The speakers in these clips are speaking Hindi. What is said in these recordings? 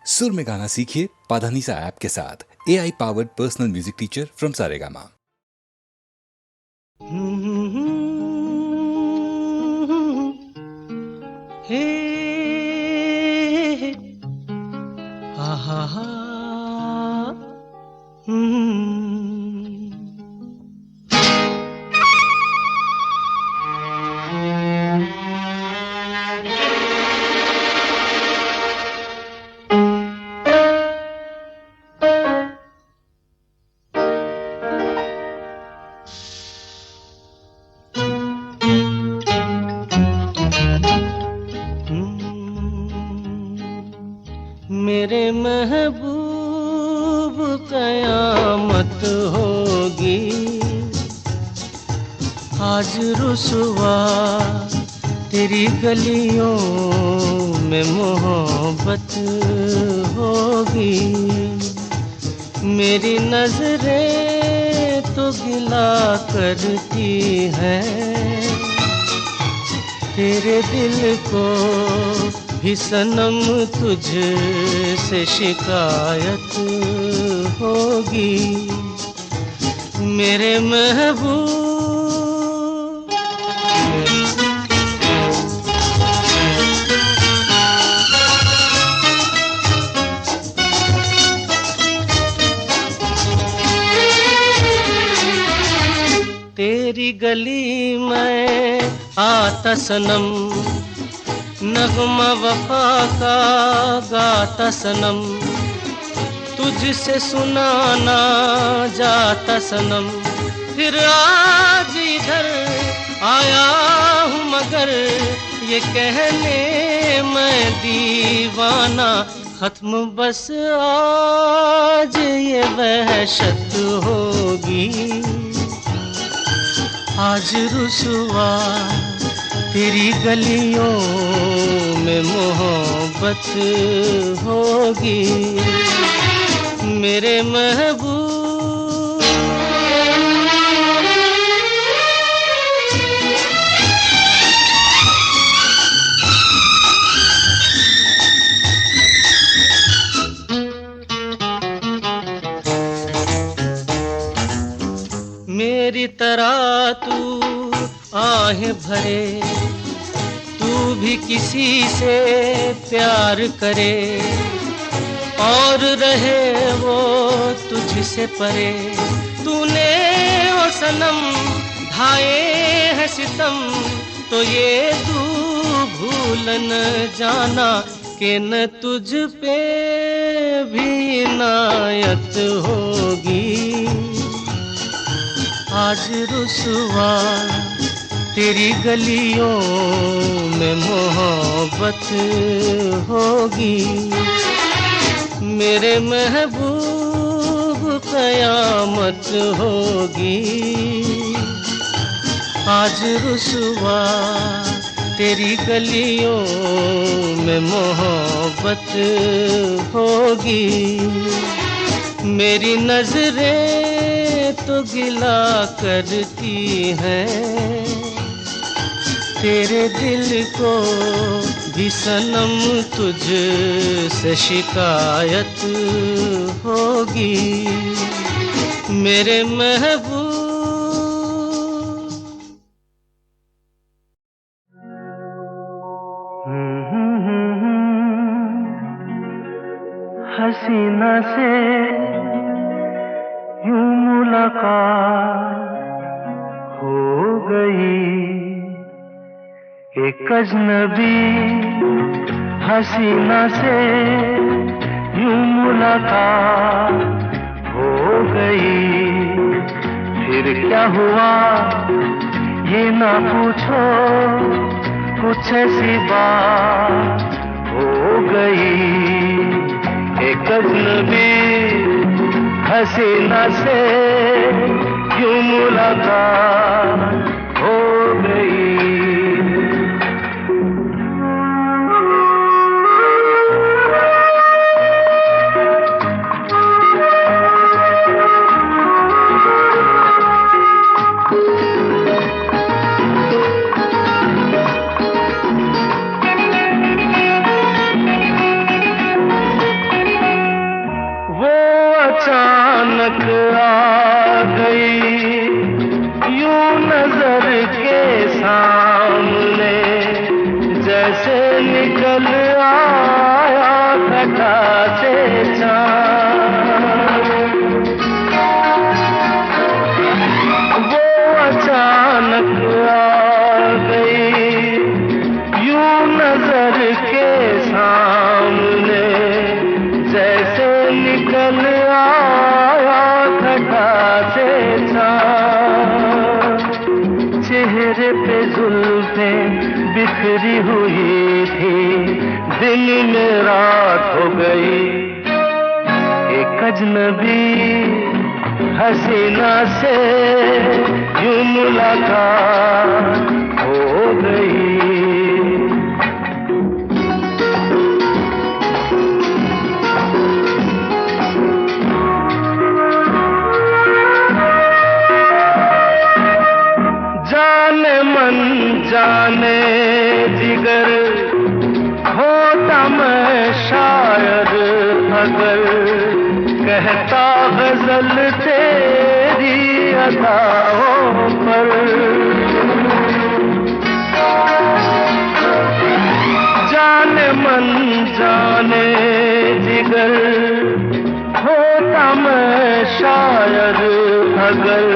सुर में गाना सीखिए पाधानीसा ऐप के साथ। AI powered personal music teacher from Saregama. हे हा हा हा मेरे महबूब कयामत होगी आज रुसवा तेरी गलियों में मोहब्बत होगी। मेरी नजरें तो गिला करती हैं तेरे दिल को भी सनम तुझसे शिकायत होगी। मेरे महबूब तेरी गली में आता सनम नगमा वफा का गाता सनम तुझसे सुनाना जाता सनम। फिर आज इधर आया हूँ मगर ये कहने मैं दीवाना खत्म बस आज ये वहशत होगी। आज रुसवा तेरी गलियों में मोहब्बत होगी। मेरे महबूब मेरी तरह तू आहें भरे तू भी किसी से प्यार करे और रहे वो तुझसे परे। तूने ओ सनम ढाए है सितम तो ये तू भूल न जाना कि न तुझ पे भी इनायत होगी। आज रुसवा तेरी गलियों में मोहब्बत होगी। मेरे महबूब कयामत होगी। आज रुसवा तेरी गलियों में मोहब्बत होगी। मेरी नजरें तो गिला करती हैं तेरे दिल को भी सनम तुझसे शिकायत होगी। मेरे महबूब हसीना से यूं मुलाकात हो गई। एक अजनबी हसीना से यूं मुलाकात हो गई। फिर क्या हुआ ये ना पूछो कुछ ऐसी बात हो गई। एक अजनबी हसीना से यूं मुलाकात हो गई। घटा से चांद। वो अचानक आ गई यूं नजर के सामने, जैसे निकल आया घटा से चांद। चेहरे पे जुल्फें बिखरी हुई थी, दिन में रात हो गई। एक अजनबी हसीना से यूं मुलाकात हो गई। जाने मन जाने जिगर होता मैं शायर अगर, कहता गजल तेरी अदाओं पर। जाने मन जाने जिगर होता मैं शायर अगर,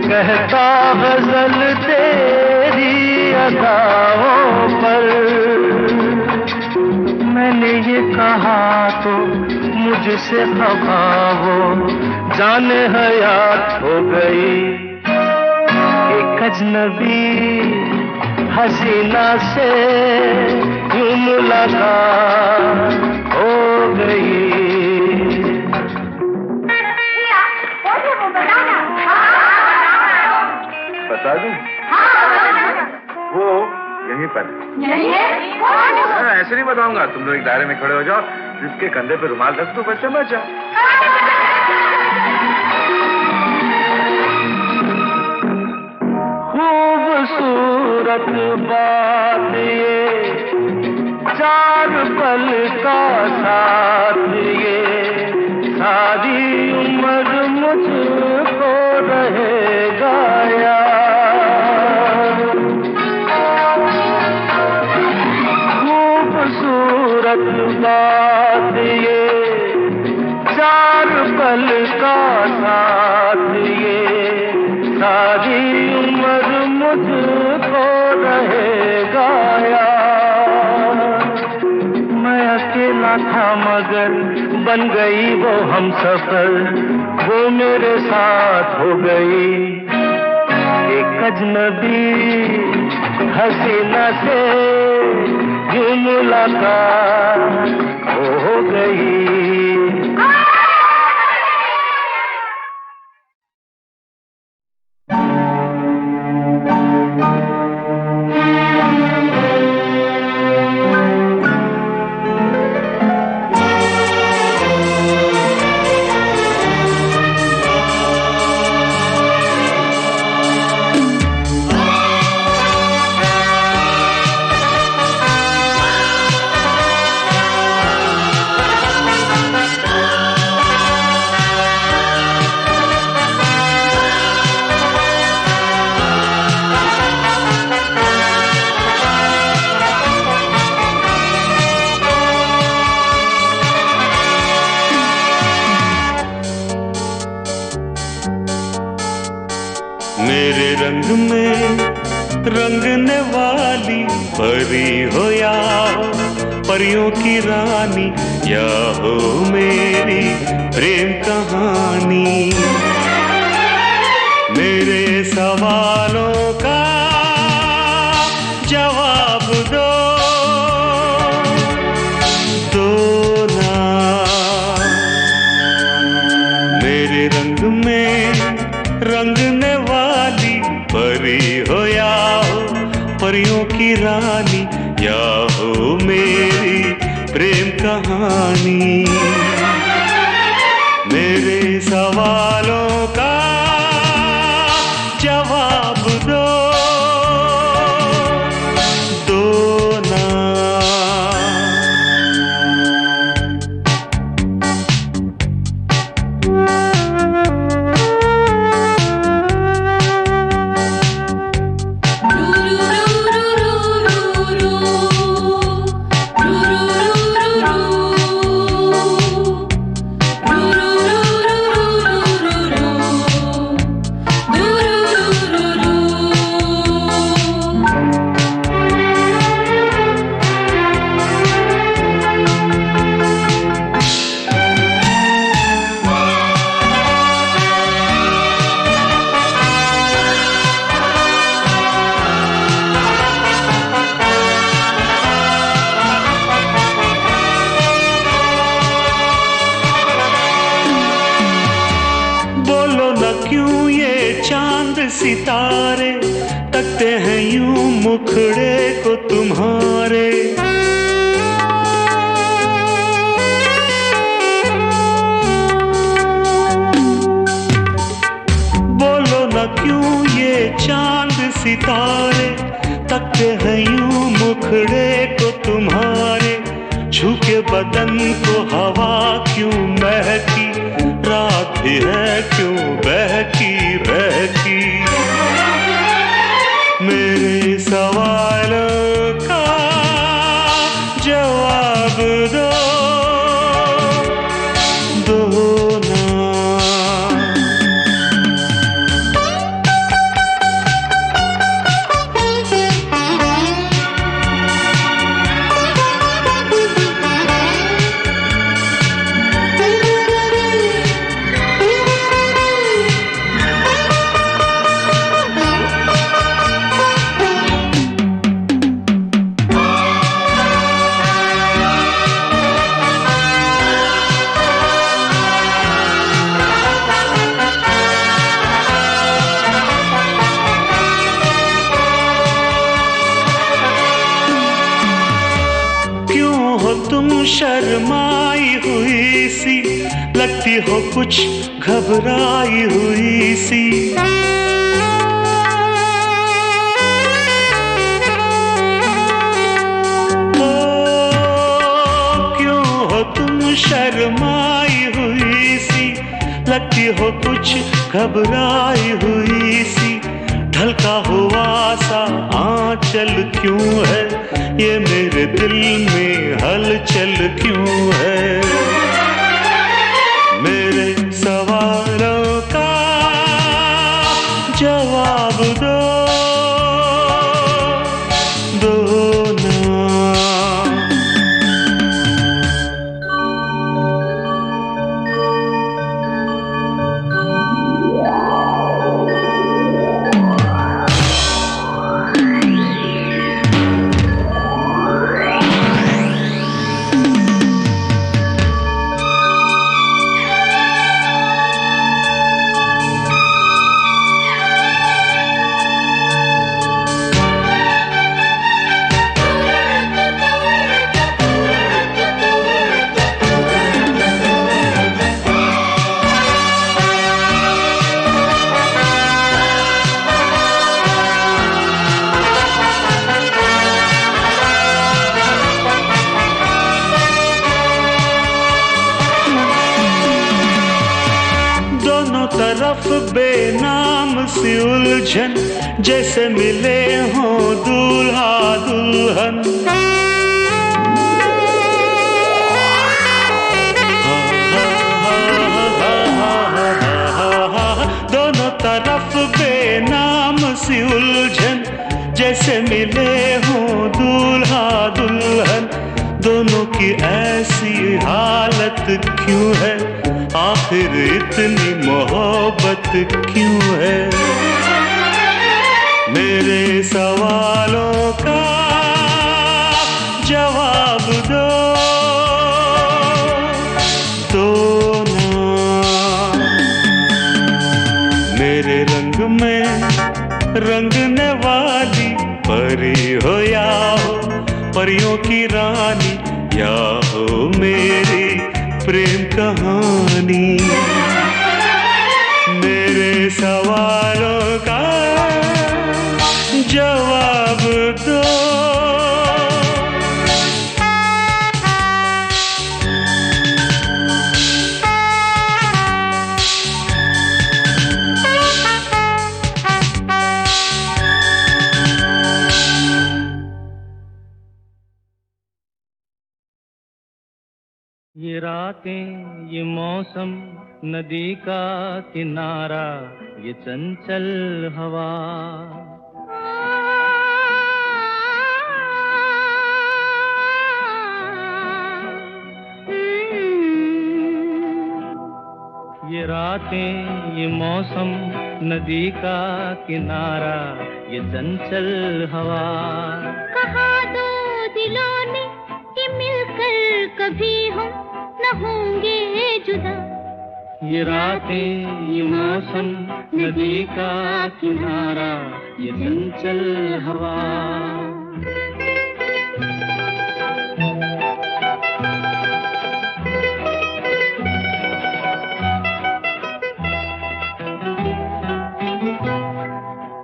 कहता गजल तेरी अदाओं पर। मैंने ये कहा तो मुझसे खफा हो, जाने हयात हो गई। एक अजनबी हसीना से यूं मुलाकात हो गई। बता दूं? वो यहीं पर ऐसे नहीं बताऊंगा। तुम लोग एक दायरे में खड़े हो जाओ, जिसके कंधे पे रुमाल रख दो, बस समझ जाओ। खूबसूरत बात ये, चार पल का साथ ये, सारी उम्र मुझको रहेगा याद। खूबसूरत बात ये, चार पल का साथ ये, सारी उम्र मुझको रहेगा याद। मैं अकेला था मगर बन गई वो हमसफर, वो मेरे साथ हो गई। एक अजनबी हसीना से यूं मुलाकात हो गई। मेरे रंग में रंगने वाली परी हो या परियों की रानी, या हो मेरी प्रेम कहानी। मेरे सवालों का जवाब दो ना। मेरे रंग में रंगने वाली परी हो या हो परियों की रानी, या हो मेरी प्रेम कहानी। मेरे सवालों का जवाब दो ना। सितारे तकते हैं यूं मुखड़े को तुम्हारे। बोलो न क्यों ये चांद सितारे तकते हैं यूं मुखड़े को तुम्हारे। झुके बदन को हवा क्यों महकी, रात भी है क्यों बहकी बहकी। मेरे सवालों का जवाब दो, दो ना। तुम शर्माई हुई सी, लगती हो कुछ घबराई हुई सी। ओ, क्यों हो तुम शर्माई हुई सी, लगती हो कुछ घबराई हुई सी। ढलका हुआ सा आंचल क्यों है, ये मेरे दिल में हलचल क्यों है। मेरे सवालों का जवाब दो, दो ना। तरफ बेनाम सी उलझन, जैसे मिले हों दूल्हा दुल्हन। दोनों तरफ बेनाम सी उलझन, जैसे मिले हों दूल्हा दुल्हन। दोनों की ऐसी हालत क्यों है, आखिर इतनी मोहब्बत क्यों है। मेरे सवालों का जवाब दो, दो ना। मेरे रंग में रंगने वाली परी हो या हो परियों की रानी, या हो मेरी प्रेम कहानी। मेरे सवालों का जवाब दो, ये रातें ये मौसम नदी का किनारा, ये चंचल हवा। ये रातें ये मौसम नदी का किनारा, ये चंचल हवा। कहा दो दिलों ने कि मिलकर कभी हम न होंगे जुदा, ये रातें ये मौसम नदी का किनारा ये चंचल हवा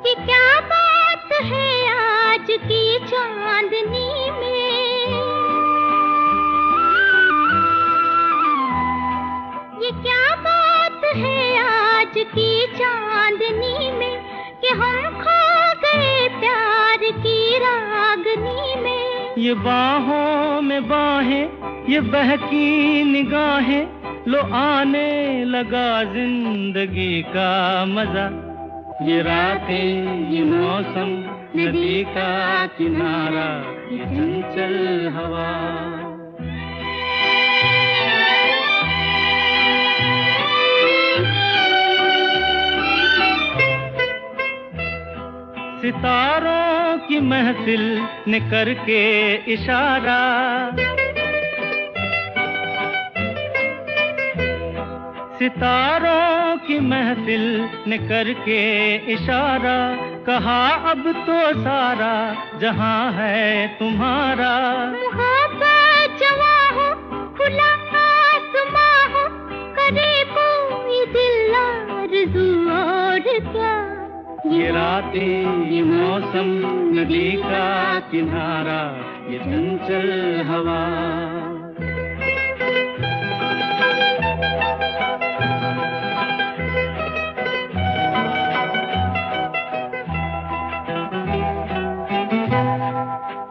ये क्या बात है आज की चांदनी में, ये क्या बात है आज की चांदनी में कि हम खो गए प्यार की रागनी में। ये बाहों में बाहें ये बहकी निगाहें लो आने लगा जिंदगी का मजा। ये रातें ये मौसम नदी का किनारा ये चंचल हवा सितारों की महफिल ने करके इशारा सितारों की महफिल ने करके इशारा कहा अब तो सारा जहां है तुम्हारा। मोहब्बत जवां हो खुला आसमां हो करे कोई दिल आरज़ू और क्या। ये रातें ये मौसम नदी का किनारा ये चंचल हवा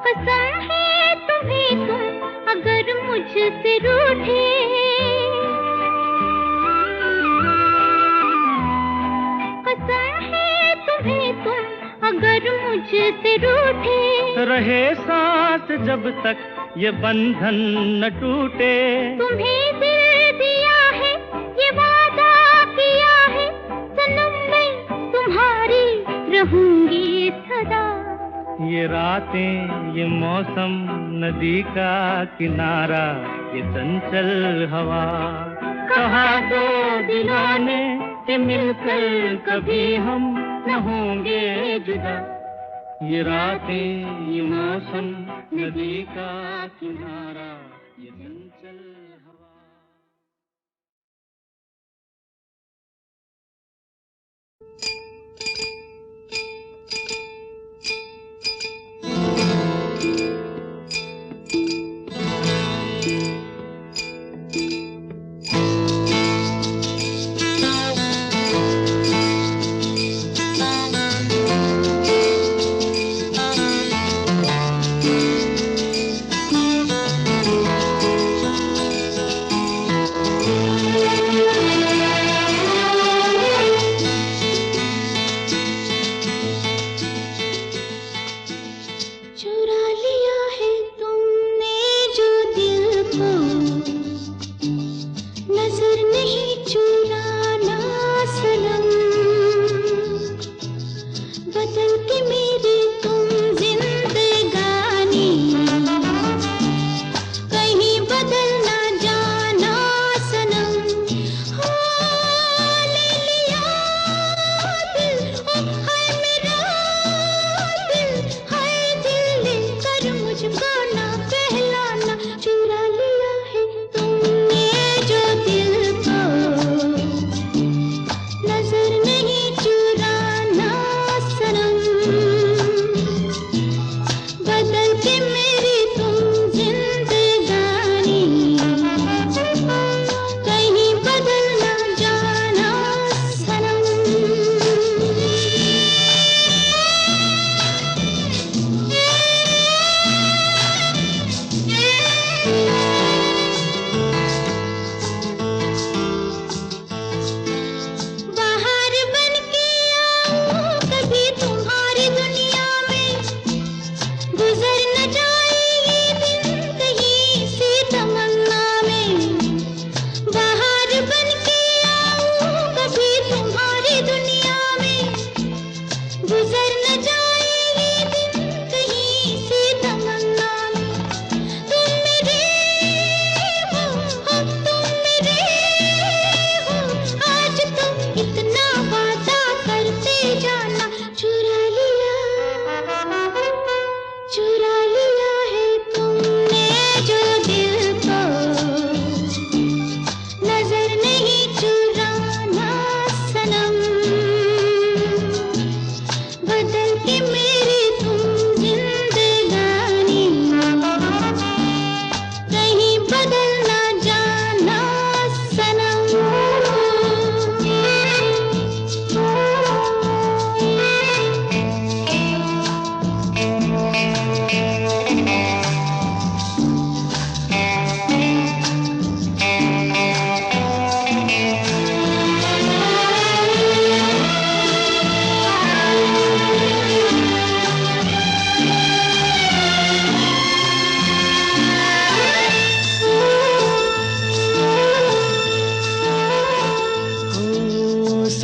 कसम है तुम्हें तुम अगर मुझसे रूठे, कसम है तुम्हें तुम अगर मुझसे रूठे रहे सांस जब तक ये बंधन न टूटे। तुम्हें दिल दिया है ये वादा किया है सनम मैं तुम्हारी रहूंगी सदा। ये रातें ये मौसम नदी का किनारा ये चंचल हवा कहा दो दिलों ने कि मिलकर कभी हम न होंगे जुदा। ये रातें ये मौसम नदी का किनारा ये चंचल हवा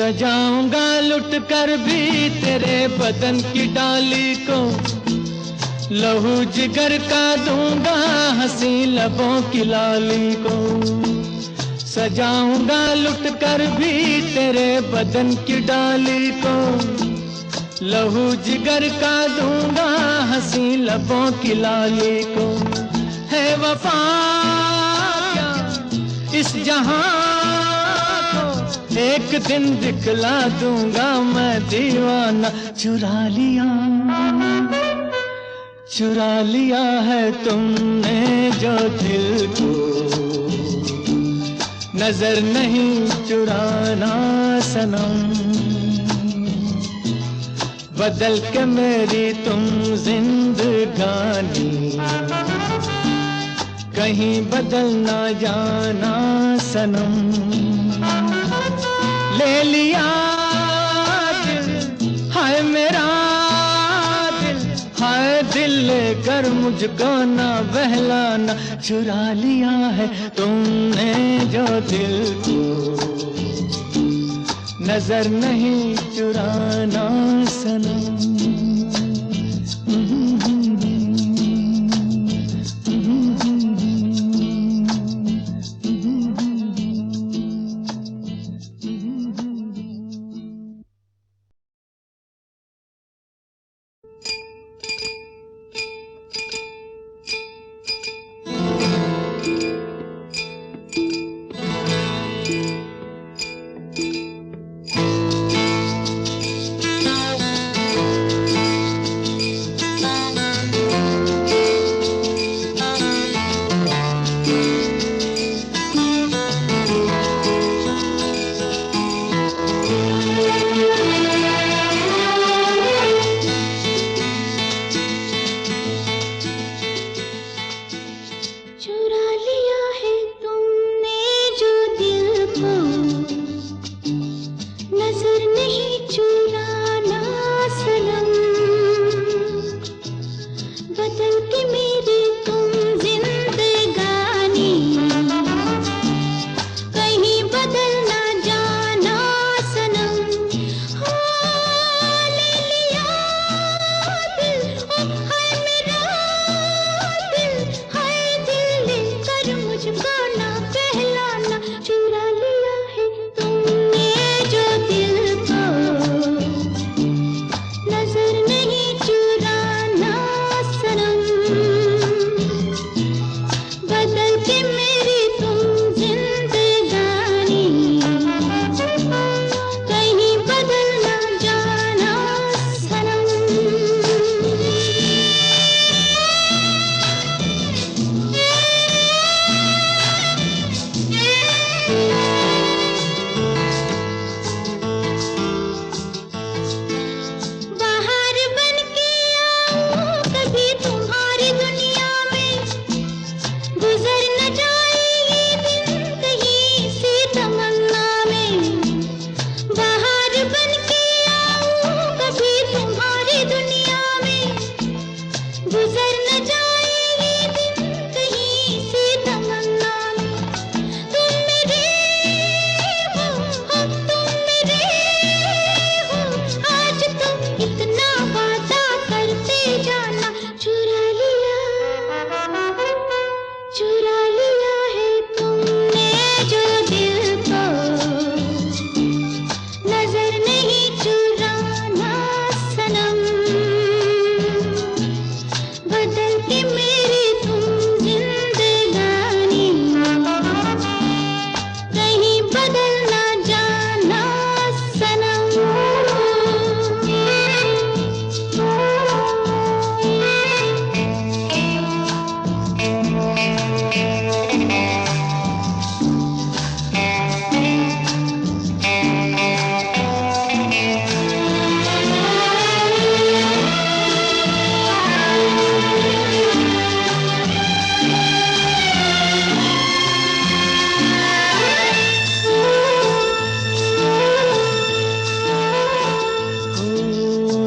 सजाऊंगा लुट कर भी तेरे बदन की डाली को, लहू जिगर का दूंगा हंसी लबों की लाली को। सजाऊंगा लुट कर भी तेरे बदन की डाली को, लहू जिगर का दूंगा हंसी लबों की लाली को। है वफा क्या इस जहां को, एक दिन दिखला दूंगा मैं दीवाना। चुरा लिया है तुमने जो दिल को, नजर नहीं चुराना सनम। बदल के मेरी तुम जिंदगानी, कहीं बदल ना जाना सनम। ले लिया दिल, हाय मेरा दिल, हाय दिल लेकर मुझको ना बहलाना। चुरा लिया है तुमने जो दिल को, नजर नहीं चुराना सनम।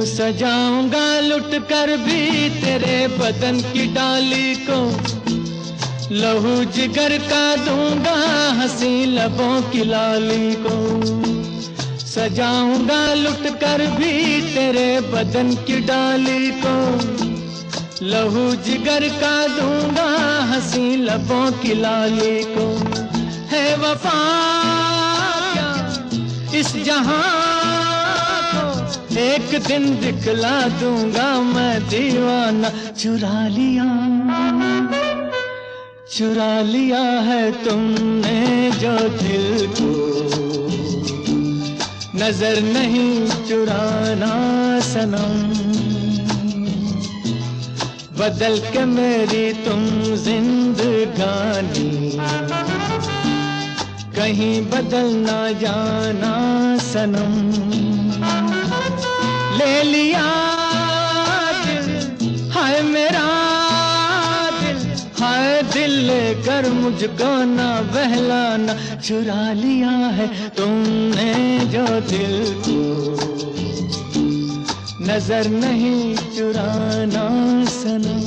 सजाऊंगा लुट कर भी तेरे बदन की डाली को, लहू जिगर का दूंगा हंसी लबों की लाली को। सजाऊंगा लुट कर भी तेरे बदन की डाली को, लहू जिगर का दूंगा हंसी लबों की लाली को। है वफा क्या इस जहां को, एक दिन दिखला दूंगा मैं दीवाना। चुरा लिया है तुमने जो दिल को, नजर नहीं चुराना सनम। बदल के मेरी तुम जिंदगानी, कहीं बदल ना जाना सनम। ले लिया दिल, हाय मेरा दिल, हाय दिल लेकर मुझको ना बहलाना। चुरा लिया है तुमने जो दिल को, नजर नहीं चुराना सनम।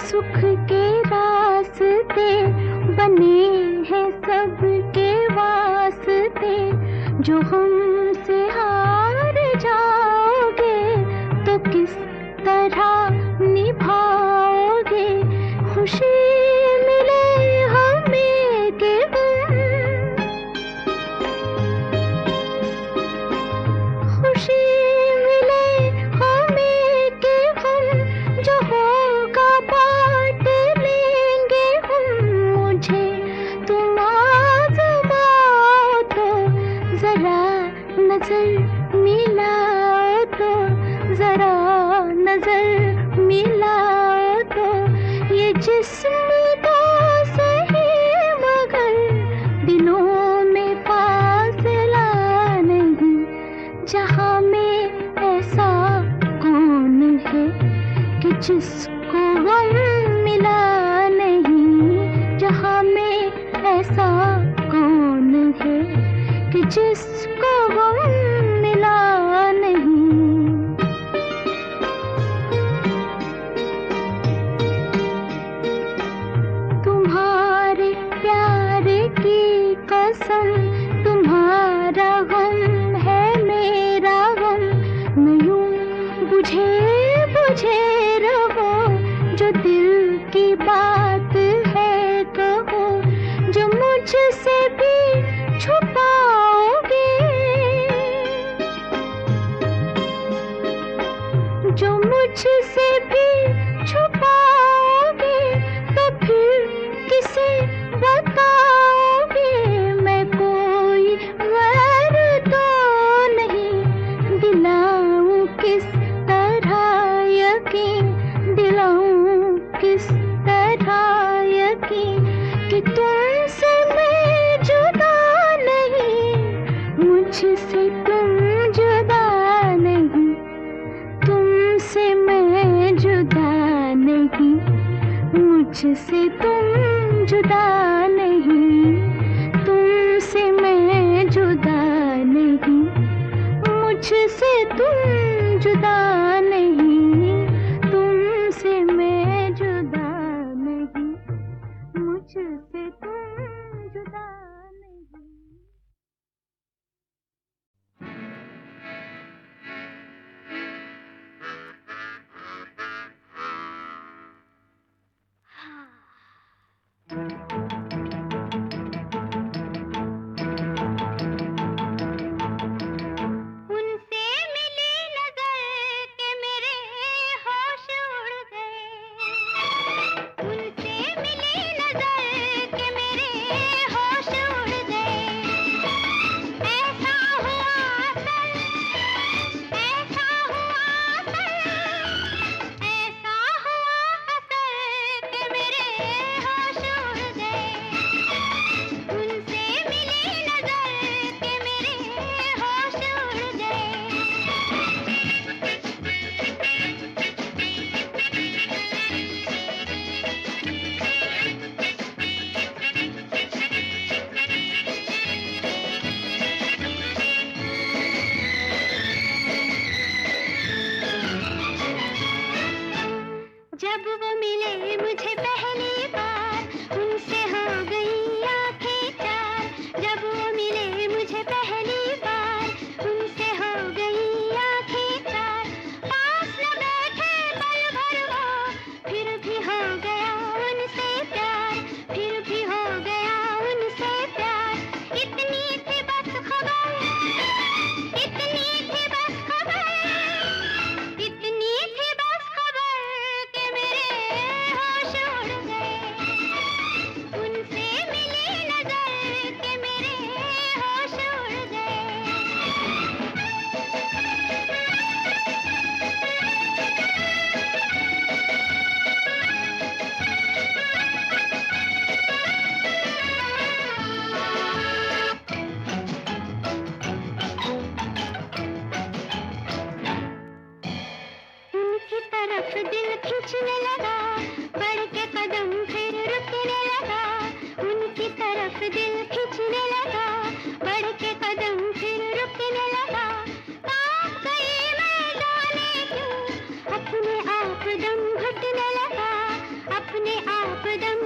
सुख के रास्ते बने हैं सबके वास्ते, जो हमसे हार जाओगे तो किस तरह निभाओगे। खुशी मिले हमें कि खुशी मिले हमें कि हम जो होगा बांट लेंगे हम। मुझे तुम आज़माओ तो जरा नजर मिलाओ तो, जरा नजर मिलाओ तो। ये जिस्म तो सही मगर दिलों में फासला नहीं, जहाँ में ऐसा कौन है कि जिसको गम मिला नहीं। जहाँ में ऐसा कौन है कि जिसको गम मिला नहीं। तुम्हारे प्यार की कसम, तुम्हारा गम है मेरा गम। मैं यूं बुझे बुझे रहो, जो दिल की बात है कहो। जो मुझसे भी छुपाओगे, जो मुझसे भी छुपाओगे तो फिर किसे बताओगे। मैं कोई गैर तो नहीं, दिलाऊं किस तरह यकीन, दिलाऊं किस तरह यकीन कि तुमसे मैं जुदा नहीं, मुझसे तुम जुदा नहीं। तुमसे मैं जुदा नहीं, मुझसे तुम जुदा नहीं। तुमसे मैं जुदा नहीं, मुझसे तुम जुदा नहीं। तुमसे मैं जुदा नहीं, मुझसे तुम जुदा नहीं। उनसे मिली नजर के जब वो मिले मुझे पहली बार उनसे हो गई आंखें चार। जब वो मिले मुझे पहली बार उनसे हो गई आंखें चार। पास न बैठे पल भर वो फिर भी हो गया उनसे प्यार, फिर भी हो गया उनसे प्यार। इतनी थी बस खबर, इतनी थी बस खबर, इतनी थी बस खबर कि मेरे होश उड़ गए। उनसे मिली नजर कि मेरे होश उड़ गए। उनकी तरफ दिल खींचने लगा, बढ़ के कदम फिर रुकने लगा। उनकी तरफ दिल खींचने लगा, बढ़ के कदम फिर रुकने लगा। कांप गई मैं जाने क्यों, अपने आप दम घुटने लगा, अपने आप दम